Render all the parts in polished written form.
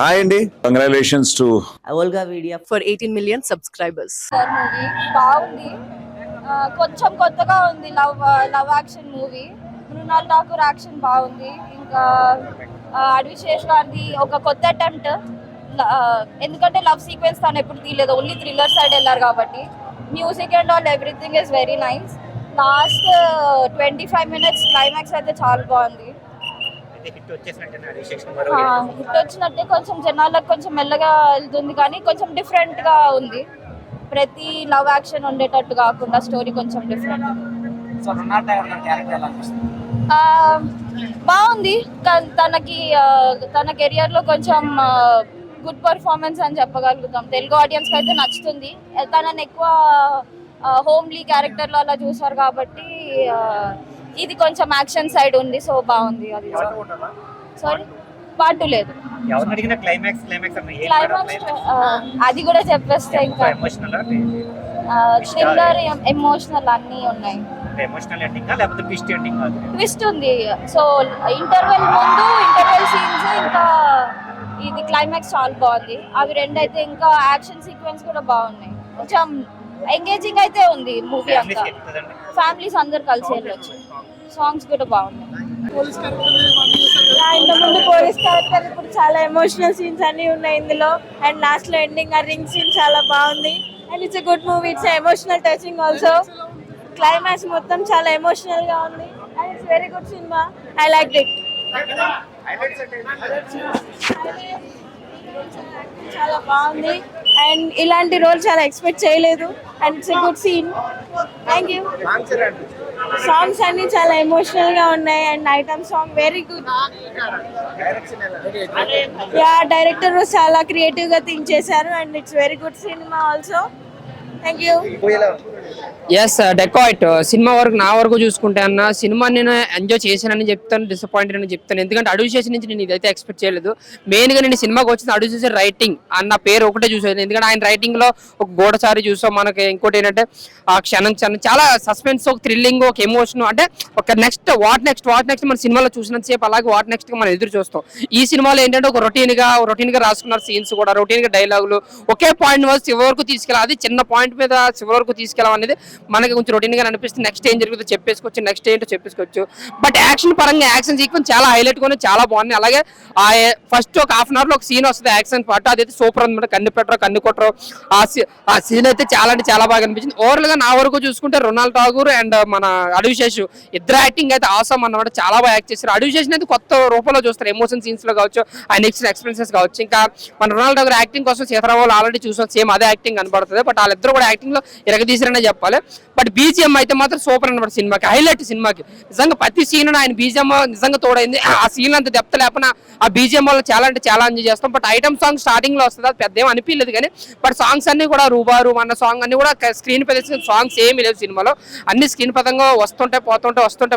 Hi అండి, congratulations to Olga Media for 18 million subscribers. Movie బాగుంది. కొంచెం కొత్తగా ఉంది. Love action movie. Mrunal Thakur action బాగుంది. ఇంకా అడ్విశేష్ గారిది ఒక కొత్త అటెంప్ట్. ఎందుకంటే లవ్ సీక్వెన్స్ తను ఎప్పుడు తీయలేదు, ఓన్లీ థ్రిల్లర్ సైడ్ వెళ్ళారు కాబట్టి. Music and all everything is very nice. Last 25 minutes climax అయితే చాలా బాగుంది. హిట్ వచ్చినట్టే, కొంచెం జనాలకు కొంచెం మెల్లగా వెళ్తుంది కానీ కొంచెం డిఫరెంట్ గా ఉంది. ప్రతి లవ్ యాక్షన్ ఉండేటట్టు కాకుండా స్టోరీ కొంచెం డిఫరెంట్. బాగుంది. తన కెరియర్ లో కొంచెం గుడ్ పర్ఫార్మెన్స్ అని చెప్పగలుగుతాం. తెలుగు ఆడియన్స్ కి అయితే నచ్చుతుంది. తనని ఎక్కువ హోమ్లీ క్యారెక్టర్ లో అలా చూసారు కాబట్టి ఇది కొంచెం యాక్షన్ సైడ్ ఉంది. సో బాగుంది. అది సారీ పార్ట్ లేదు. క్లైమాక్స్ అది కూడా చెప్పేస్తే ఇంకా థ్రిల్లర్ ఎమోషనల్ అన్ని ఉన్నాయి. ట్విస్ట్ ఉంది. సో ఇంటర్వెల్ ముందు ఇంటర్వెల్ సీన్స్ ఇంకా ఇది క్లైమాక్స్ చాలా బాగుంది. అవి రెండు అయితే ఇంకా యాక్షన్ సీక్వెన్స్ కూడా బాగున్నాయి. కొంచెం ఎంగేజింగ్ అయితే ఉంది మూవీ అంతా. ఫ్యామిలీస్ అందరు కలిసి వెళ్ళొచ్చు. సాంగ్స్ కూడా బాగున్నాయి. ఇంతకుముందు పోలీస్ క్యారెక్టర్, ఇప్పుడు చాలా ఎమోషనల్ సీన్స్ అన్ని ఉన్నాయి ఇందులో. అండ్ లాస్ట్ లో ఎండింగ్ ఆ రింగ్ సీన్ చాలా బాగుంది. And it's a good movie. It's emotional touching also. Climax మొత్తం చాలా ఎమోషనల్ గా ఉంది. And it's very good cinema. I like it. చాలా బాగుంది. అండ్ ఇలాంటి రోల్ చాలా ఎక్స్పెక్ట్ చేయలేదు. And it's a good scene. Thank you. Songs అన్ని చాలా ఎమోషనల్ గా ఉన్నాయి. And item song very good. Director చాలా క్రియేటివ్ గా థింక్ చేశారు. And it's very good cinema also. Thank you. ఎస్ డెకాయిట్ సినిమా వరకు నా వరకు చూసుకుంటే అన్న సినిమా నేను ఎంజాయ్ చేశానని చెప్తాను, డిసప్పాయింటెడ్ అని చెప్తాను. ఎందుకంటే అడుగు చేసి నుంచి నేను ఇదైతే ఎక్స్పెక్ట్ చేయలేదు. మెయిన్గా నేను సినిమాకి వచ్చిన అడుగు చేసే రైటింగ్ అన్న పేరు ఒకటే చూసాను. ఎందుకంటే ఆయన రైటింగ్లో ఒక గూఢచారి చూసాం. మనకి ఇంకోటి ఏంటంటే ఆ క్షణం చాలా సస్పెన్స్, ఒక థ్రిల్లింగ్, ఒక ఎమోషన్. అంటే ఒక వాట్ నెక్స్ట్ మన సినిమాలో చూసినంతసేపు అలాగే వాట్ నెక్స్ట్ మనం ఎదురు చూస్తాం. ఈ సినిమాలో ఏంటంటే ఒక రొటీన్గా రాసుకున్నారు సీన్స్ కూడా, రొటీన్గా డైలాగులు, ఒకే పాయింట్ చివరి వరకు తీసుకెళ్ళాలి. అది చిన్న పాయింట్ మీద చివరి వరకు తీసుకెళ్ళాం అనేది మనకి కొంచెం రొటీన్ గా అనిపిస్తుంది. నెక్స్ట్ ఏం జరుగుతుందో చెప్పేసుకోవచ్చు, నెక్స్ట్ ఏంటో చెప్పేసుకోవచ్చు. బట్ యాక్షన్ పరంగా యాక్షన్ సీక్వెన్స్ చాలా హైలైట్ గా చాలా బాగుంది. అలాగే ఫస్ట్ ఒక హాఫ్ అన్ అవర్ లో ఒక సీన్ వస్తుంది యాక్షన్ పార్ట్. అదైతే సూపర్ అనమాట. కన్ను కొట్టరు ఆ సీన్ అయితే చాలా అంటే చాలా బాగా అనిపించింది. ఓవరాల్ గా నా వరకు చూసుకుంటే మృణాల్ ఠాకూర్ అండ్ మన అడ్విశేష్ ఇద్దరు యాక్టింగ్ అయితే ఆసమ్ అన్నమాట. చాలా బాగా యాక్ట్ చేస్తారు. అడ్విశేష్ అయితే కొత్త రూపంలో చూస్తారు. ఎమోషన్ సీన్స్ లో కావచ్చు, ఆయన నెక్స్ట్ ఎక్స్పీరియన్సెస్ కావచ్చు. ఇంకా మన మృణాల్ ఠాకూర్ యాక్టింగ్ కోసం సీతారామరావు ఆల్రెడీ చూసాం, సేమ్ అదే యాక్టింగ్ కనబడుతుంది. బట్ వాళ్ళిద్దరు కూడా యాక్టింగ్ లో ఇరగదీశారనే చెప్పాలి. బట్ బీజిఎం అయితే మాత్రం సూపర్ అనమాట. సినిమాకి హైలైట్. సినిమాకి నిజంగా ప్రతి సీన్ ఆయన బీజిఎం నిజంగా తోడైంది. ఆ సీన్ అంత డెప్త్ లేకపోయినా ఆ బీజిఎం వల్ల చాలా అంటే చాలా ఎంజాయ్ చేస్తాం. బట్ ఐటమ్ సాంగ్ స్టార్టింగ్ లో వస్తుంది, అది పెద్ద ఏం అనిపించలేదు. కానీ బట్ సాంగ్స్ అన్ని కూడా రూబారు అన్న సాంగ్ అన్ని కూడా స్క్రీన్ పై సాంగ్స్ ఏమీ లేవు సినిమాలో. అన్ని స్క్రీన్ పదంగా వస్తుంటే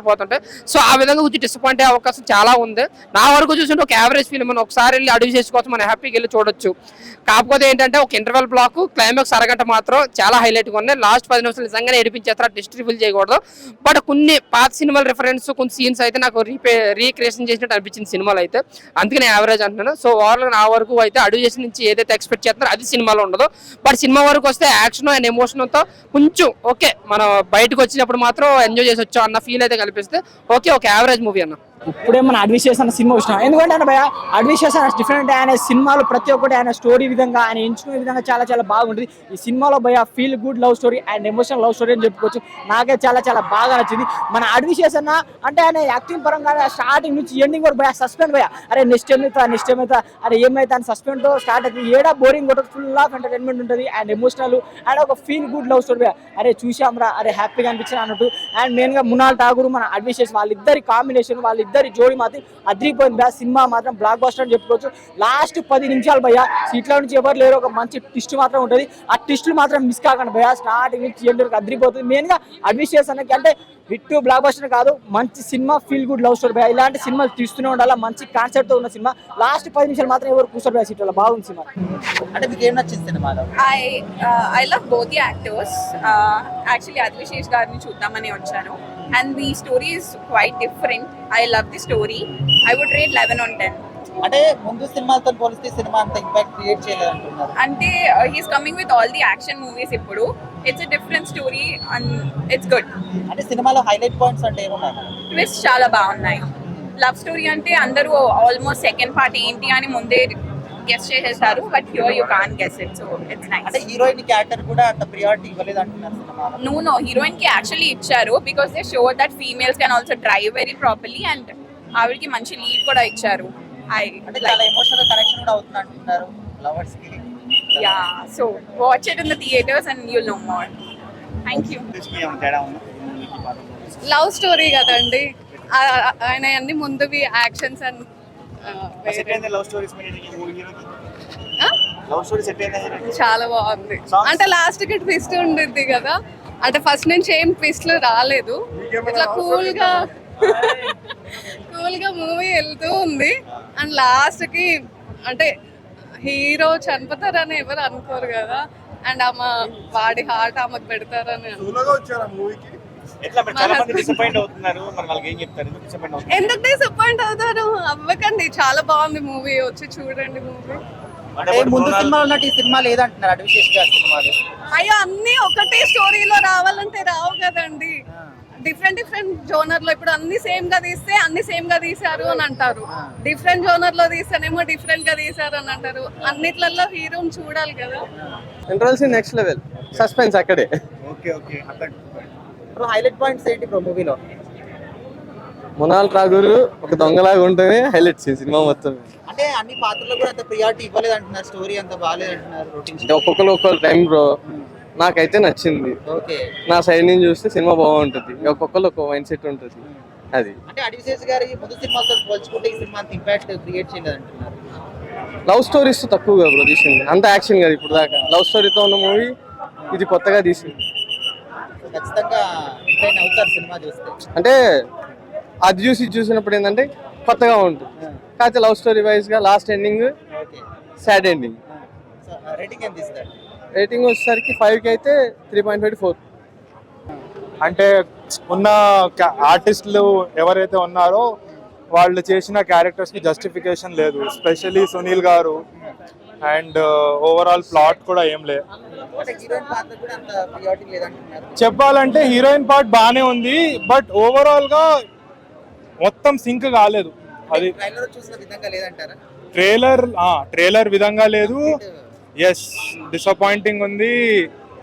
పోతుంటే సో ఆ విధంగా కొంచెం డిసప్పాయింట్ అయ్యే అవకాశం చాలా ఉంది. నా వరకు చూస్తుంటే ఒక యావరేజ్ ఫిల్మ్ అని ఒకసారి వెళ్ళి అడుగు చేసుకోవచ్చు, మనం హ్యాపీగా వెళ్ళి చూడొచ్చు. కాకపోతే ఏంటంటే ఒక ఇంటర్వెల్ బ్లాక్, క్లైమాక్స్ అరగంట మాత్రం చాలా హైలైట్ గా ఉన్నాయి. లాస్ట్ 10 నిమిషాలు నిజంగానే ఏడిపించేస్తారు. డిస్ట్రిబ్యూల్ చేయకూడదు. బట్ కొన్ని పాత సినిమాల రిఫరెన్స్, కొన్ని సీన్స్ అయితే నాకు రీక్రియేషన్ చేసినట్టు అనిపించింది సినిమాలో అయితే. అందుకని యావరేజ్ అంటున్నాను. సో ఓవరాల్ నా వరకు అయితే అడుగు చేసి నుంచి ఏదైతే ఎక్స్పెక్ట్ చేస్తున్నారో అది సినిమాలో ఉండదు. బట్ సినిమా వరకు వస్తే యాక్షన్ అండ్ ఎమోషన్తో కొంచెం ఓకే, మనం బయటకు వచ్చినప్పుడు మాత్రం ఎంజాయ్ చేసి వచ్చాం అన్న ఫీల్ అయితే కల్పిస్తే ఓకే, ఒక యావరేజ్ మూవీ అన్న. ఇప్పుడే మన అడ్విశేష్ అన్న సినిమా వచ్చినా. ఎందుకంటే ఆయన భయ అడ్విశేష్ అన్న డిఫరెంట్. ఆయన సినిమాలు ప్రతి ఒక్కటి ఆయన స్టోరీ విధంగా, ఆయన ఎంచుకునే విధంగా చాలా చాలా బాగుంటుంది. ఈ సినిమాలో భయ feel good love story and emotional love story అని చెప్పుకోవచ్చు. నాకే చాలా చాలా బాగా నచ్చింది. మన అడ్విశేష్ అన్న అంటే ఆయన యాక్టింగ్ పరంగా స్టార్టింగ్ నుంచి ఎండింగ్ వరకు భయ సస్పెండ్ భయ. అరే నెక్స్ట్ ఏమైతే అరే ఏమైతే అని సస్పెండ్ తో స్టార్ట్ అవుతుంది. ఏడా బోరింగ్ కొట్టదు, ఫుల్ ఆఫ్ ఎంటర్టైన్మెంట్ ఉంటుంది అండ్ ఎమోషనల్ అండ్ ఒక ఫీల్ గుడ్ లవ్ స్టోరీ భయ. అరే చూసాంరా, అరే హ్యాపీగా అనిపించింది అన్నట్టు. అండ్ మెయిన్ గా మృణాల్ ఠాకూర్ మన అడ్విశేష్ వాళ్ళిద్దరి కాంబినేషన్, వాళ్ళిద్దరి జోడి మాత్రం అద్రిపోయింది భయ. సినిమా మాత్రం బ్లాక్ బస్టర్ అని చెప్పుకోవచ్చు. లాస్ట్ 10 నిమిషాలు భయ సీట్ల నుంచి ఎవరు లేరు, ఒక మంచి ట్విస్ట్ మాత్రం ఉంటుంది. ఆ ట్విస్ట్ మాత్రం మిస్ కాకండి భయ. స్టార్టింగ్ నుంచి ఎండ్ వరకు అద్రిపోతుంది. మెయిన్ గా అడ్విశేష్ అన్నకి అంటే హిట్ బ్లాక్ బస్టర్ కాదు, మంచి cinema, feel good love story భయ. ఇలాంటి సినిమాలు తీస్తూనే ఉండాలి. మంచి కాన్సెప్ట్ తో ఉన్న సినిమా. లాస్ట్ 10 నిమిషాలు మాత్రం ఎవరు కూర్చోరు భయ సీట్లలో. బాగుంది సినిమా. అంటే మీకు ఏం నచ్చింది సినిమాలో? I love both the actors. Actually Adivi Sesh గారిని చూద్దామని వచ్చాను. And the story is quite different. I love the story. I would rate 11 on 10. అంటే ముందు సినిమాలతో పోలిస్తే ఈ సినిమా అంత ఇంపాక్ట్ క్రియేట్ చేయలేదు అంటున్నారు. అంటే he's coming with all the action movies ఇప్పుడు. It's a different story and it's good. అంటే సినిమాలో హైలైట్ పాయింట్స్ అంటే ఏమున్నాయి? ట్విస్ట్ చాలా బాగున్నాయి. లవ్ స్టోరీ అంటే అందరూ ఆల్మోస్ట్ సెకండ్ పార్ట్ ఏంటి అని ముందే గెస్ చేసేసారు, but here you can't guess it, so it's nice. అంటే హీరోయిన్ క్యారెక్టర్ కూడా అంత ప్రియారిటీ ఇవ్వలేదు అంటున్నారు సినిమాలో. No, హీరోయిన్ కి యాక్చువల్లీ ఇచ్చారు because they show that females can also drive very properly and ఆవిడకి మంచి లీడ్ కూడా ఇచ్చారు. అంటే చాలా ఎమోషనల్ కనెక్షన్ కూడా అవుతుంది అంటున్నారు లవర్స్ కి. Yeah, so watch it in the theatres and you'll know more. Thank you. Love story కదండి, ఆయన అన్ని ముందువి యాక్షన్స్ అండ్ చాలా బాగుంది. అంటే లాస్ట్ కి ట్విస్ట్ ఉండిద్ది కదా, అంటే ఫస్ట్ నుంచి ఏం ట్విస్ట్లు రాలేదు, ఇట్లా కూల్ గా మూవీ వెళ్తూ ఉంది. అండ్ లాస్ట్ కి అంటే హీరో చనిపోతారని ఎవరు అనుకోరు కదా, అండ్ ఆమె వాడి హార్ట్ ఆమెకు పెడతారని ఎందుకు డిసప్పాయింట్ అవుతారు? అవ్వకండి, చాలా బాగుంది మూవీ, వచ్చి చూడండి మూవీ. అంటే ముందు సినిమా ఉన్నట్టు ఈ సినిమా లేదంటున్నారు అడ్విశేష్ గారి సినిమాలు. అయ్యో అన్ని ఒకటే స్టోరీలో రావాలంటే రావు కదండి, డిఫరెంట్ జోనర్ లో. ఇప్పుడు అన్ని సేమ్ గా తీస్తే అన్ని సేమ్ గా తీశారు అని అంటారు, డిఫరెంట్ జోనర్ లో తీస్తేనేమో డిఫరెంట్ గా తీశారు అని అంటారు. అన్నిట్లలో హీరోని చూడాలి కదా. ఇంట్రోల్స్ నెక్స్ట్ లెవెల్, సస్పెన్స్ అక్కడే. ఇప్పుడు హైలైట్ పాయింట్స్ ఏంటి బ్రో మూవీలో? మొనాల్ ఠాగూర్ ఒక దొంగలాగా ఉంటేనే హైలైట్స్ ఈ సినిమా మొత్తం. అంటే అన్ని పాత్రలు కూడా అంత ప్రియారిటీ ఇవ్వలేదు అంటున్నారు, స్టోరీ అంత బాగాలేదు అంటున్నారు, రొటీన్. అంటే ఒక్కొక్కరు టైం బ్రో, నాకైతే నచ్చింది. ఓకే, నా సైడ్ నుంచి చూస్తే సినిమా బాగుంటుంది, ఒక్కొక్కరు ఒక్కొక్క మైండ్ సెట్ ఉంటుంది అది. అంటే అడ్విశేష్ గారి ముందు సినిమాతో పోల్చుకుంటే ఈ సినిమా అంత ఇంపాక్ట్ క్రియేట్ చేయలేదు అంటున్నారు. లవ్ స్టోరీస్ తక్కువగా బ్రో తీసింది, అంత యాక్షన్ కాదు ఇప్పుడు దాకా. లవ్ స్టోరీతో ఉన్న మూవీ ఇది కొత్తగా తీసింది. ఖచ్చితంగా ఎంటర్టైన్ అవుతారు సినిమా చూస్తే. అంటే అది చూసినప్పుడు ఏంటంటే కొత్తగా ఉంటుంది, కాకపోతే లవ్ స్టోరీ వైజ్ గా last ending okay, sad ending. So rating ఎంత ఇస్తారు? రేటింగ్ వచ్చేసరికి 5 కి అయితే 3.5 4. అంటే ఉన్న ఆర్టిస్టులు ఎవరైతే ఉన్నారో వాళ్ళు చేసిన క్యారెక్టర్స్కి జస్టిఫికేషన్ లేదు, ఎస్పెషల్లీ సునీల్ గారు. అండ్ ఓవరాల్ ప్లాట్ కూడా ఏం లేదు. అంటే హీరోయిన్ పాత్ర కూడా అంత ప్రియారిటీ లేదంటున్నారు. చెప్పాలంటే హీరోయిన్ పార్ట్ బాగానే ఉంది, బట్ ఓవరాల్గా మొత్తం సింక్ కాలేదు. అది ట్రైలర్ చూసిన విధంగా లేదంటారా? ట్రైలర్ విధంగా లేదు. ఎస్, డిసప్పాయింటింగ్ ఉంది.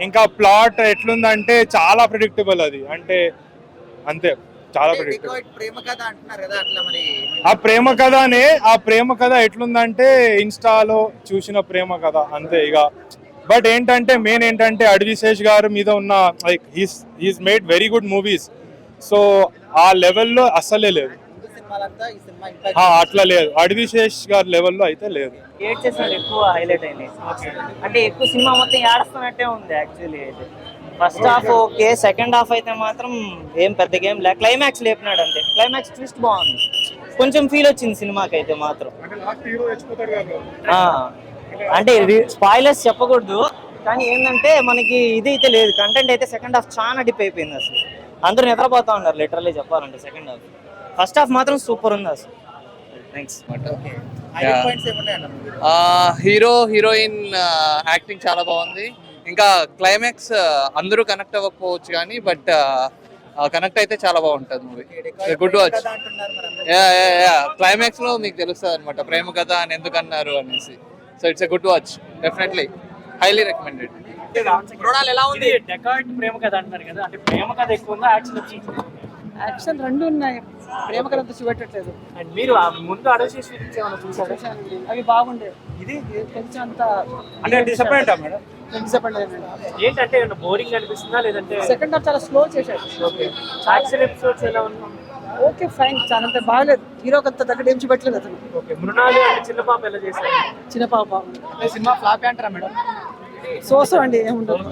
ఇంకా ప్లాట్ ఎట్లుందంటే చాలా ప్రిడిక్టబుల్, అది అంటే అంతే, చాలా ప్రిడిక్టబుల్. ప్రేమ కథ అంటున్నారు కదా, అట్లా మరి ఆ ప్రేమ కథ ఎట్లుందంటే ఇన్స్టాలో చూసిన ప్రేమ కథ అంతే ఇక. బట్ ఏంటంటే మెయిన్ ఏంటంటే అడ్విశేష్ గారి మీద ఉన్న like he's made very good movies, so ఆ లెవెల్లో అస్సలే లేదు. అట్లా లేదు, అడ్విశేష్ గారి లెవెల్లో అయితే లేదు. ఎక్కువ హైలైట్ అయింది, అంటే ఎక్కువ సినిమా మొత్తం ఏడుస్తున్నట్టే ఉంది యాక్చువల్లీ. అయితే first half okay, second half అయితే మాత్రం ఏం పెద్ద గేమ్ లే. క్లైమాక్స్ లేపినాడు అంతే, క్లైమాక్స్ ట్విస్ట్ బాగుంది, కొంచెం ఫీల్ వచ్చింది సినిమాకి అయితే మాత్రం. అంటే స్పాయిలర్స్ చెప్పకూడదు, కానీ ఏంటంటే మనకి ఇది అయితే లేదు, కంటెంట్ అయితే సెకండ్ హాఫ్ చాలా డిప్ అయిపోయింది. అసలు అందరూ నిద్రపోతా ఉన్నారు లిటరల్లీ చెప్పాలంటే సెకండ్ హాఫ్. ఫస్ట్ హాఫ్ మాత్రం సూపర్ ఉంది అసలు. థ్యాంక్స్. హీరో హీరోయిన్ యాక్టింగ్ చాలా బాగుంది. ఇంకా క్లైమాక్స్ అందరూ కనెక్ట్ అవ్వకపోవచ్చు కానీ బట్ కనెక్ట్ అయితే చాలా బాగుంటుంది మూవీ. Good watch. క్లైమాక్స్ లో మీకు తెలుస్తుంది అనమాట ప్రేమ కథ అని ఎందుకు అన్నారు అనేసి. So it's a good watch, definitely highly recommended. ఎలా ఉంది? డెకాయిట్ ప్రేమ కథ అంటున్నారు కదా, అంటే ప్రేమ కథ ఎక్కువ ఉందా యాక్షన్ వచ్చింది? యాక్షన్ రెండు ఉన్నాయి, ప్రేమ కథ అంత చూపెట్టట్లేదు. అండ్ మీరు ముందు అడవిశేష్ చూసారు, అవి బాగుండే. ఇది కొంచెం అంత అంటే డిసప్పాయింట్ మేడం. డిసప్పాయింట్ ఏంటంటే బోరింగ్ అనిపిస్తుందా లేదంటే? సెకండ్ హాఫ్ చాలా స్లో చేశాడు. ఓకే, యాక్షన్ ఎపిసోడ్స్ ఎలా ఉన్నాయి? ఓకే ఫైన్, చాలా అంత బాగలేదు. హీరోకి అంత దగ్గర ఏం చూపెట్టలేదు అతను. ఓకే, మృణాలి అంటే చిన్న పాప ఎలా చేశారు? చిన్న పాప సినిమా ఫ్లాప్ అంటారా మేడం? సో అండి ఏముండదు.